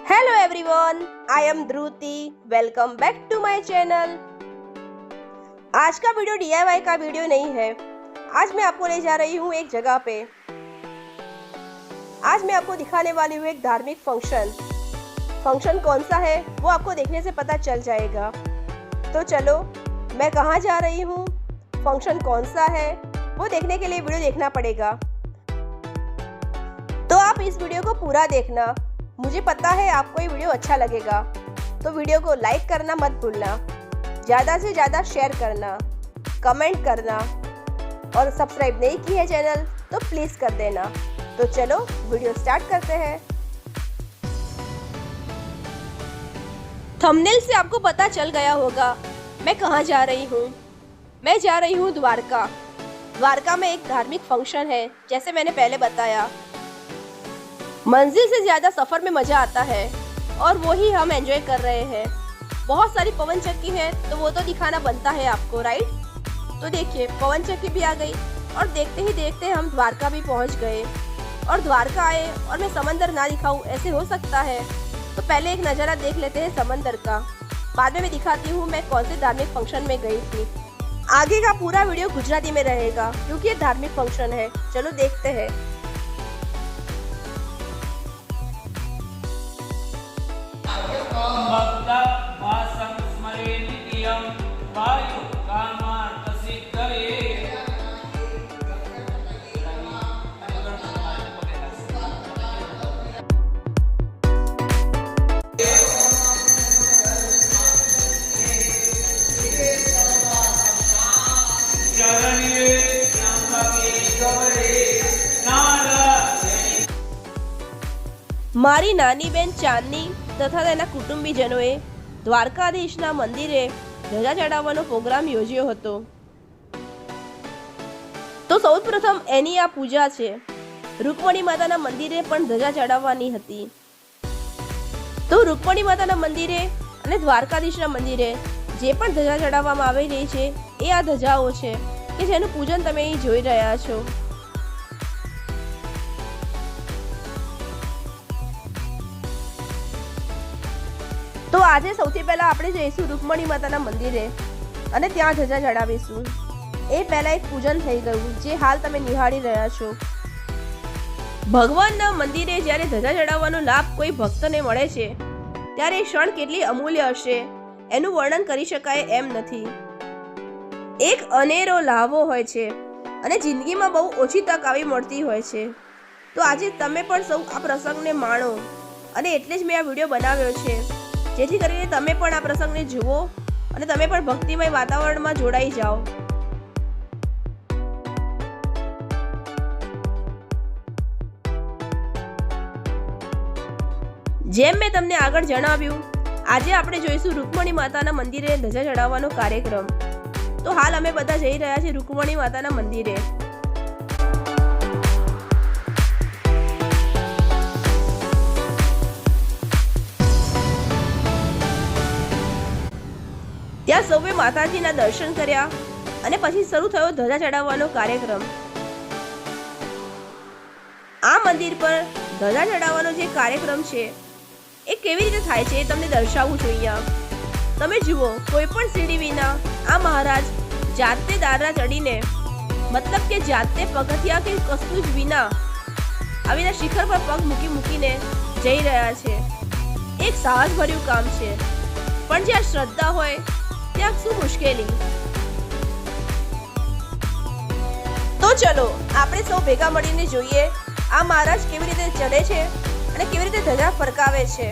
Hello everyone, I am Dhruti. Welcome back to my channel. आज का video DIY का video नहीं है। आज मैं आपको ले जा रही हूँ एक जगह पे। आज मैं आपको दिखाने वाली हूँ एक धार्मिक फंक्शन कौन सा है वो आपको देखने से पता चल जाएगा। तो चलो, मैं कहाँ जा रही हूँ, फंक्शन कौन सा है, वो देखने के लिए वीडियो देखना पड़ेगा। तो आप इस वीडियो को पूरा देखना। मुझे पता है आपको ये वीडियो अच्छा लगेगा, तो वीडियो को लाइक करना मत भूलना, ज़्यादा से ज़्यादा शेयर करना, कमेंट करना, और सब्सक्राइब नहीं की है चैनल तो प्लीज़ कर देना। तो चलो वीडियो स्टार्ट करते हैं। थंबनेल से आपको पता चल गया होगा मैं कहाँ जा रही हूँ। मैं जा रही हूँ द्वारका। द्वारका में एक धार्मिक फंक्शन है, जैसे मैंने पहले बताया। मंजिल से ज़्यादा सफ़र में मज़ा आता है, और वो ही हम एंजॉय कर रहे हैं। बहुत सारी पवन चक्की है, तो वो तो दिखाना बनता है आपको, राइट। तो देखिए, पवन चक्की भी आ गई, और देखते ही देखते हम द्वारका भी पहुंच गए। और द्वारका आए और मैं समंदर ना दिखाऊं, ऐसे हो सकता है? तो पहले एक नज़ारा देख लेते हैं समंदर का। बाद में मैं दिखाती हूँ मैं कौन से धार्मिक फंक्शन में गई थी। आगे का पूरा वीडियो गुजराती में रहेगा, क्योंकि ये धार्मिक फंक्शन है। चलो देखते हैं। મારી નાની બેન ચાંદની તથા તેના કુટુંબીજનોએ દ્વારકાધીશના મંદિરે ધજા ચડાવવાનો પ્રોગ્રામ યોજ્યો હતો। તો સૌપ્રથમ એની આ પૂજા છે। રૂકમણી માતાના મંદિરે પણ ધજા ચડાવવાની હતી। તો રૂકમણી માતાના મંદિરે અને દ્વારકાધીશના મંદિરે જે પણ ધજા ચડાવવામાં આવી રહી છે એ આ ધજાઓ છે કે જેનું પૂજન તમે અહીં જોઈ રહ્યા છો। તો આજે સૌથી પહેલા આપણે જઈશું રૂકમણી માતાના મંદિરે અને ત્યાં ધજા ચડાવીશું। એ પહેલા એક પૂજન થઈ ગયું, જે હાલ તમે નિહાળી રહ્યા છો। ભગવાનના મંદિરે જ્યારે ધજા ચડાવવાનો લાભ કોઈ ભક્તને મળે છે, ત્યારે એ ક્ષણ કેટલી અમૂલ્ય હશે એનું વર્ણન કરી શકાય એમ નથી। એક અનેરો લાવો હોય છે, અને જિંદગીમાં બહુ ઓછી તક આવી મળતી હોય છે। તો આજે તમે પણ સૌ આ પ્રસંગને માણો, અને એટલે જ મેં આ વિડીયો બનાવ્યો છે, જેથી કરીને તમે પણ આ પ્રસંગને જુઓ અને તમે પણ ભક્તિમય વાતાવરણમાં જોડાઈ જાઓ। જેમ મેં તમને આગળ જણાવ્યું, આજે આપણે જોઈશું રૂકમણી માતાના મંદિરે ધજા ચડાવવાનો કાર્યક્રમ। તો હાલ અમે બધા જઈ રહ્યા છીએ રૂકમણી માતાના મંદિરે। ત્યાં સૌએ માતાજીના દર્શન કર્યા અને પછી શરૂ થયો ધજા ચડાવવાનો કાર્યક્રમ। આ મંદિર પર ધજા ચડાવવાનો જે કાર્યક્રમ છે એ કેવી રીતે થાય છે એ તમને દર્શાવું છું અહીંયા। તમે જુઓ, કોઈ પણ સીડી વિના આ મહારાજ જાતે દાદરા ચડીને, મતલબ કે જાતે પગથિયા કે કશું જ વિના આવીને શિખર પર પગ મૂકીને જઈ રહ્યા છે। એક સાહસભર્યું કામ છે, પણ જ્યાં શ્રદ્ધા હોય ત્યાં શું મુશ્કેલી। તો ચલો આપણે સૌ ભેગા મળીને જોઈએ આ મહારાજ કેવી રીતે ચડે છે અને કેવી રીતે ધજા ફરકાવે છે।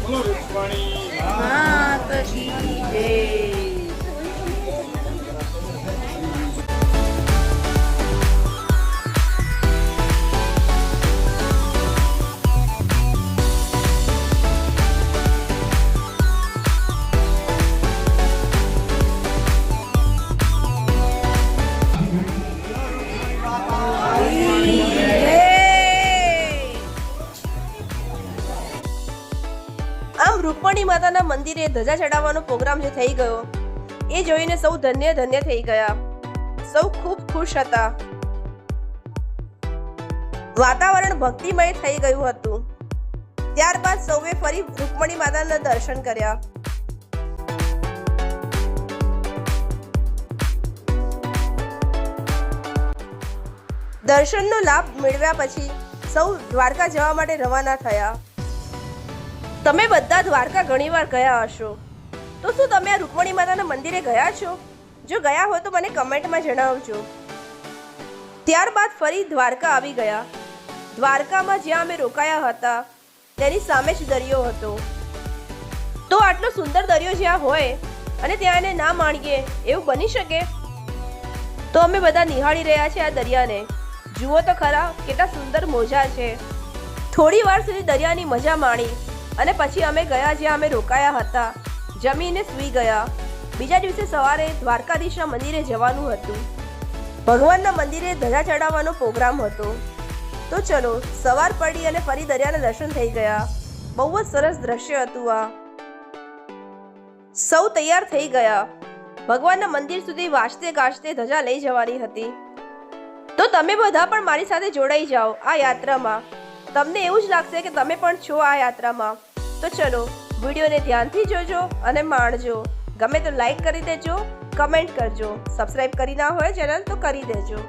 બોલો રૂકમણી માત કી જય. આમ રૂકમણી માતાના મંદિરે ધજા ચડાવવાનો પ્રોગ્રામ જે થઈ ગયો એ જોઈને સૌ ધન્ય ધન્ય થઈ ગયા. સૌ ખૂબ ખુશ હતા. વાતાવરણ ભક્તિમય થઈ ગયું હતું. ત્યારબાદ સૌએ ફરી રૂકમણી માતાના દર્શન કર્યા. દર્શનનો લાભ મેળવ્યા પછી સૌ દ્વારકા જવા માટે રવાના થયા. તમે બધા દ્વારકા ઘણીવાર ગયા હશો, તો શું તમે આ રૂકમણી માતાના મંદિરે ગયા છો? જો ગયા હોય તો મને કમેન્ટમાં જણાવજો. ત્યારબાદ ફરી દ્વારકા આવી ગયા. દ્વારકામાં જ્યાં અમે રોકાયા હતા તેની સામે જ દરિયો હતો. તો આટલો સુંદર દરિયો જ્યાં હોય અને ત્યાં એને ના માણીએ એવું બની શકે? તો અમે બધા નિહાળી રહ્યા છે આ દરિયાને. જુઓ તો ખરા કેટલા સુંદર મોજા છે. થોડી વાર સુધી દરિયાની મજા માણી અને પછી અમે ગયા જ્યાં અમે રોકાયા હતા. જમીને સૂઈ ગયા. બીજા દિવસે સવારે દ્વારકાધીશના મંદિરે જવાનું હતું. ભગવાનના મંદિરે ધજા ચડાવવાનો પ્રોગ્રામ હતો. તો ચલો, સવાર પડી અને ફરી દરિયાના દર્શન થઈ ગયા. બહુ જ સરસ દ્રશ્ય હતું આ. સૌ તૈયાર થઈ ગયા. ભગવાનના મંદિર સુધી વાજતે ગાજતે ધજા લઈ જવાની હતી. તો તમે બધા પણ મારી સાથે જોડાઈ જાઓ આ યાત્રામાં. તમને એવું જ લાગશે કે તમે પણ છો આ યાત્રામાં. તો ચલો, વિડીયોને ધ્યાનથી જોજો અને માણજો. ગમે તો લાઈક કરી દેજો, કમેન્ટ કરજો. સબસ્ક્રાઇબ કરી ના હોય ચેનલ તો કરી દેજો.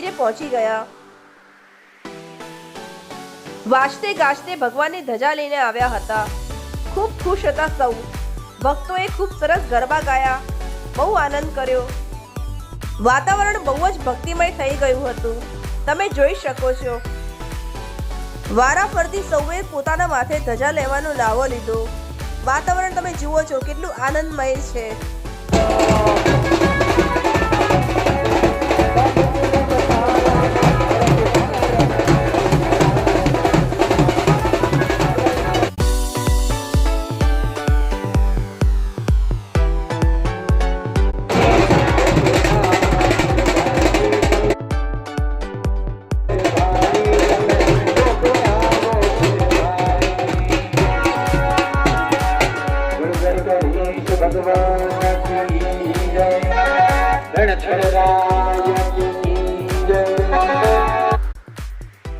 મંદિરે પહોંચી ગયા. વાજતે ગાજતે ભગવાનની ધજા લઈને આવ્યા હતા. ખૂબ ખુશ હતા સૌ. ભક્તોએ ખૂબ સરસ ગરબા ગાયા, બહુ આનંદ કર્યો. વાતાવરણ બહુ જ ભક્તિમય થઈ ગયું હતું. તમે જોઈ શકો છો. વારાફરતી સૌએ પોતાના માથે ધજા લેવાનો લાવો લીધો. વાતાવરણ તમે જુઓ છો કેટલું આનંદમય છે.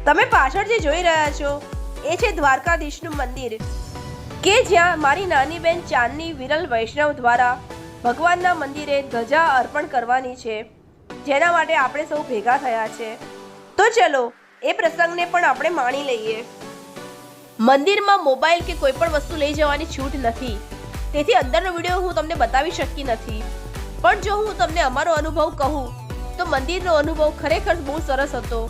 તમે પાછળ જે જોઈ રહ્યા છો એ છે દ્વારકાધીશનું મંદિર, કે જ્યાં મારી નાની બેન ચાંદની વિરલ વૈષ્ણવ દ્વારા ભગવાનના મંદિરે ધજા અર્પણ કરવાની છે, જેના માટે આપણે સૌ ભેગા થયા છે. તો ચલો એ પ્રસંગને પણ આપણે માણી લઈએ. મંદિરમાં મોબાઈલ કે કોઈ પણ વસ્તુ લઈ જવાની છૂટ નથી, તેથી અંદરનો વિડીયો હું તમને બતાવી શકી નથી. પણ જો હું તમને અમારો અનુભવ કહું તો મંદિરનો અનુભવ ખરેખર બહુ સરસ હતો.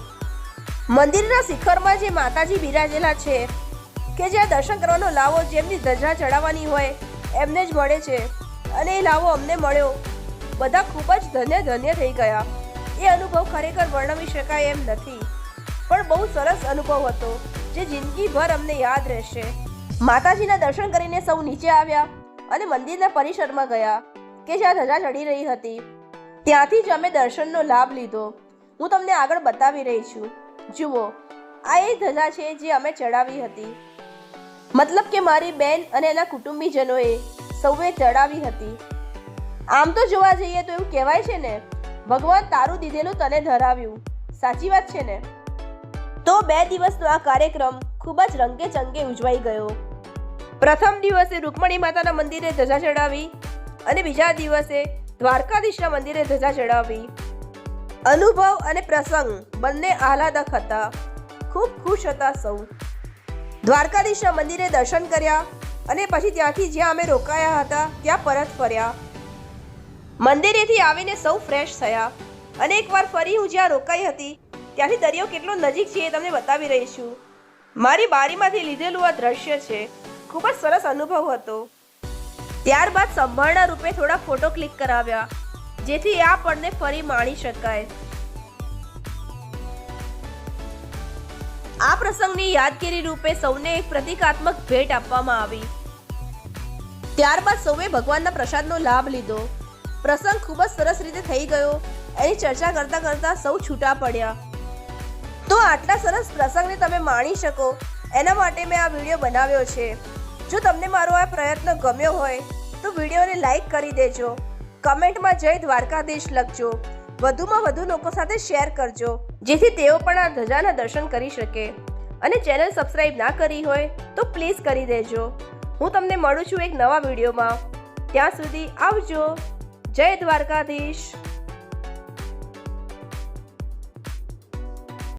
મંદિરના શિખરમાં જે માતાજી બિરાજેલા છે, કે જ્યાં દર્શન કરવાનો લાવો જેમની ધજા ચડાવવાની હોય એમને જ મળે છે, અને એ લાવો અમને મળ્યો. બધા ખૂબ જ ધન્ય થઈ ગયા. એ અનુભવ ખરેખર વર્ણવી શકાય એમ નથી, પણ બહુ સરસ અનુભવ હતો જે જિંદગીભર અમને યાદ રહેશે. માતાજીના દર્શન કરીને સૌ નીચે આવ્યા અને મંદિરના પરિસરમાં ગયા, કે જ્યાં ધજા ચડી રહી હતી. ત્યાંથી જ અમે દર્શનનો લાભ લીધો. હું તમને આગળ બતાવી રહી છું. જુઓ, આ એ ધજા છે જે અમે ચડાવી હતી. મતલબ કે મારી બેન અને એના કુટુંબીજનોએ સૌએ ચડાવી હતી. આમ તો જોવા જઈએ તો એવું કહેવાય છે ને, ભગવાન તારું દીધેલું તને ધરાવ્યું. સાચી વાત છે ને? તો 2 દિવસનો આ કાર્યક્રમ ખૂબ જ રંગે ચંગે ઉજવાઈ ગયો. પ્રથમ દિવસે રૂકમણી માતાના મંદિરે ધજા ચડાવી અને બીજા દિવસે દ્વારકાધીશના મંદિરે ધજા ચડાવી. અનુભવ અને પ્રસંગ બંને આહલાદક હતા. ખૂબ ખુશ હતા સૌ. દ્વારકાધીશના મંદિરે દર્શન કર્યા અને પછી ત્યાંથી જ્યાં અમે રોકાયા હતા ત્યાં પરત ફર્યા. મંદિરેથી આવીને સૌ ફ્રેશ થયા અને એકવાર ફરી હું જ્યાં રોકાઈ હતી ત્યાંથી દરિયો કેટલો નજીક છે એ તમને બતાવી રહી છું. મારી બારીમાંથી લીધેલું આ દ્રશ્ય છે. ખૂબ જ સરસ અનુભવ હતો. ત્યારબાદ સંભાળના રૂપે થોડા ફોટો ક્લિક કરાવ્યા, જેથી આ પળને ફરી માણી શકાય. આ પ્રસંગની યાદગીરી રૂપે સૌને એક પ્રતિકાત્મક ભેટ આપવામાં આવી. ત્યારબાદ સૌએ ભગવાનના પ્રસાદનો લાભ લીધો. પ્રસંગ ખૂબ જ સરસ રીતે થઈ ગયો. એની ચર્ચા કરતા કરતા સૌ છૂટા પડ્યા. તો આટલા સરસ પ્રસંગને તમે માણી શકો એના માટે મેં આ વિડીયો બનાવ્યો છે. જો તમને મારો આ પ્રયત્ન ગમ્યો હોય તો વિડીયોને લાઈક કરી દેજો. કમેન્ટમાં જય દ્વારકાધીશ લખજો. વધુમાં વધુ લોકો સાથે શેર કરજો, જેથી તેઓ પણ આ ધજાના દર્શન કરી શકે. અને ચેનલ સબસ્ક્રાઇબ ના કરી હોય તો પ્લીઝ કરી દેજો. હું તમને મળું છું એક નવા વિડીયોમાં. ત્યાં સુધી આવજો. જય દ્વારકાધીશ.